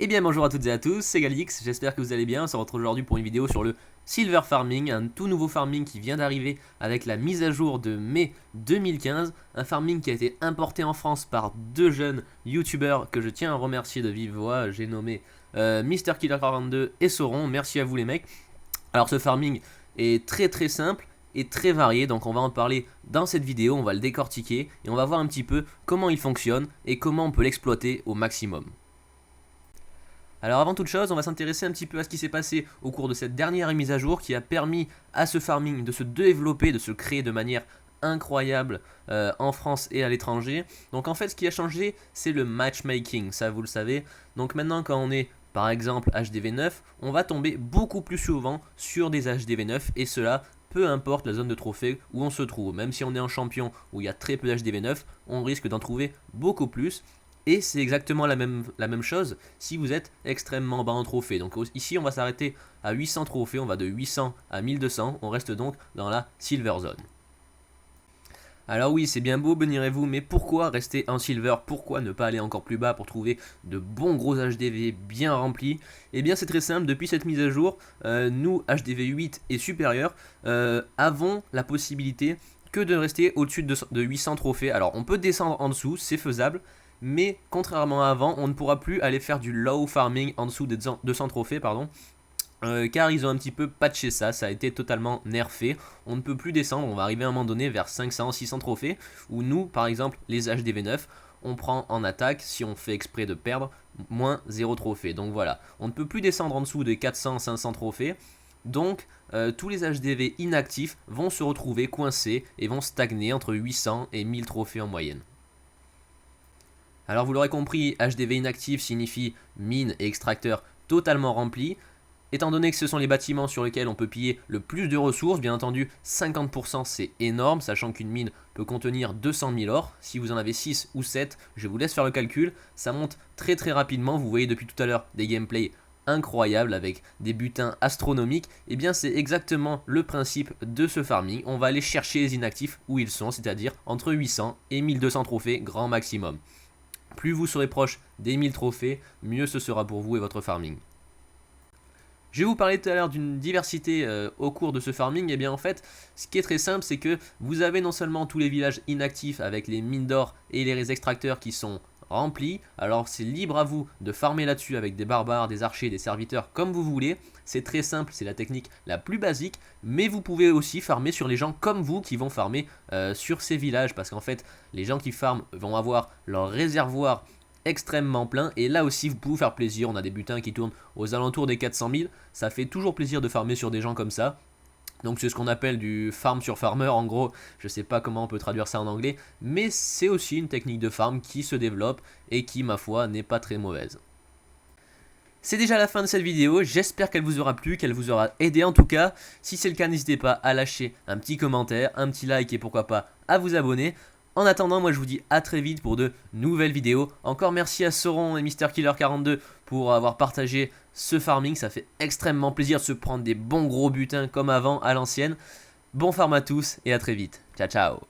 Eh bien bonjour à toutes et à tous, c'est Galix, j'espère que vous allez bien. On se retrouve aujourd'hui pour une vidéo sur le Silver Farming, un tout nouveau farming qui vient d'arriver avec la mise à jour de mai 2015. Un farming qui a été importé en France par deux jeunes youtubeurs que je tiens à remercier de vive voix. J'ai nommé MrKiller42 et Sauron, merci à vous les mecs. Alors ce farming est très simple et très varié, donc on va en parler dans cette vidéo, on va le décortiquer et on va voir un petit peu comment il fonctionne et comment on peut l'exploiter au maximum. Alors avant toute chose, on va s'intéresser un petit peu à ce qui s'est passé au cours de cette dernière mise à jour qui a permis à ce farming de se développer, de se créer de manière incroyable en France et à l'étranger. Donc en fait ce qui a changé c'est le matchmaking, ça vous le savez. Donc maintenant quand on est par exemple HDV9, on va tomber beaucoup plus souvent sur des HDV9 et cela peu importe la zone de trophée où on se trouve. Même si on est en champion où il y a très peu d'HDV9, on risque d'en trouver beaucoup plus. Et c'est exactement la même chose si vous êtes extrêmement bas en trophée. Donc ici on va s'arrêter à 800 trophées, on va de 800 à 1200, on reste donc dans la Silver Zone. Alors oui, c'est bien beau, me direz-vous, mais pourquoi rester en Silver? Pourquoi ne pas aller encore plus bas pour trouver de bons gros HDV bien remplis? Eh bien c'est très simple, depuis cette mise à jour, nous HDV 8 et supérieur avons la possibilité que de rester au-dessus de 800 trophées. Alors on peut descendre en dessous, c'est faisable, mais contrairement à avant, on ne pourra plus aller faire du low farming en dessous des 200 trophées, car ils ont un petit peu patché ça, ça a été totalement nerfé. On ne peut plus descendre, on va arriver à un moment donné vers 500-600 trophées, où nous, par exemple, les HDV9, on prend en attaque, si on fait exprès de perdre, moins 0 trophées. Donc voilà, on ne peut plus descendre en dessous des 400-500 trophées. Donc tous les HDV inactifs vont se retrouver coincés et vont stagner entre 800 et 1000 trophées en moyenne. Alors vous l'aurez compris, HDV inactif signifie mine et extracteur totalement remplis. Étant donné que ce sont les bâtiments sur lesquels on peut piller le plus de ressources, bien entendu 50% c'est énorme, sachant qu'une mine peut contenir 200 000 or. Si vous en avez 6 ou 7, je vous laisse faire le calcul, ça monte très rapidement. Vous voyez depuis tout à l'heure des gameplays incroyables avec des butins astronomiques. Et bien c'est exactement le principe de ce farming, on va aller chercher les inactifs où ils sont, c'est-à-dire entre 800 et 1200 trophées grand maximum. Plus vous serez proche des 1000 trophées, mieux ce sera pour vous et votre farming. Je vais vous parler tout à l'heure d'une diversité au cours de ce farming. Et bien en fait, ce qui est très simple, c'est que vous avez non seulement tous les villages inactifs avec les mines d'or et les extracteurs qui sont remplis. Alors c'est libre à vous de farmer là-dessus avec des barbares, des archers, des serviteurs comme vous voulez. C'est très simple, c'est la technique la plus basique. Mais vous pouvez aussi farmer sur les gens comme vous qui vont farmer sur ces villages. Parce qu'en fait, les gens qui farment vont avoir leur réservoir extrêmement plein et là aussi vous pouvez vous faire plaisir. On a des butins qui tournent aux alentours des 400 000, ça fait toujours plaisir de farmer sur des gens comme ça. Donc c'est ce qu'on appelle du farm sur farmer, en gros, je sais pas comment on peut traduire ça en anglais, mais c'est aussi une technique de farm qui se développe et qui, ma foi, n'est pas très mauvaise. C'est déjà la fin de cette vidéo, j'espère qu'elle vous aura plu, qu'elle vous aura aidé en tout cas. Si c'est le cas, n'hésitez pas à lâcher un petit commentaire, un petit like et pourquoi pas à vous abonner. En attendant, moi je vous dis à très vite pour de nouvelles vidéos. Encore merci à Sauron et MrKiller42 pour avoir partagé ce farming. Ça fait extrêmement plaisir de se prendre des bons gros butins comme avant à l'ancienne. Bon farm à tous et à très vite. Ciao ciao.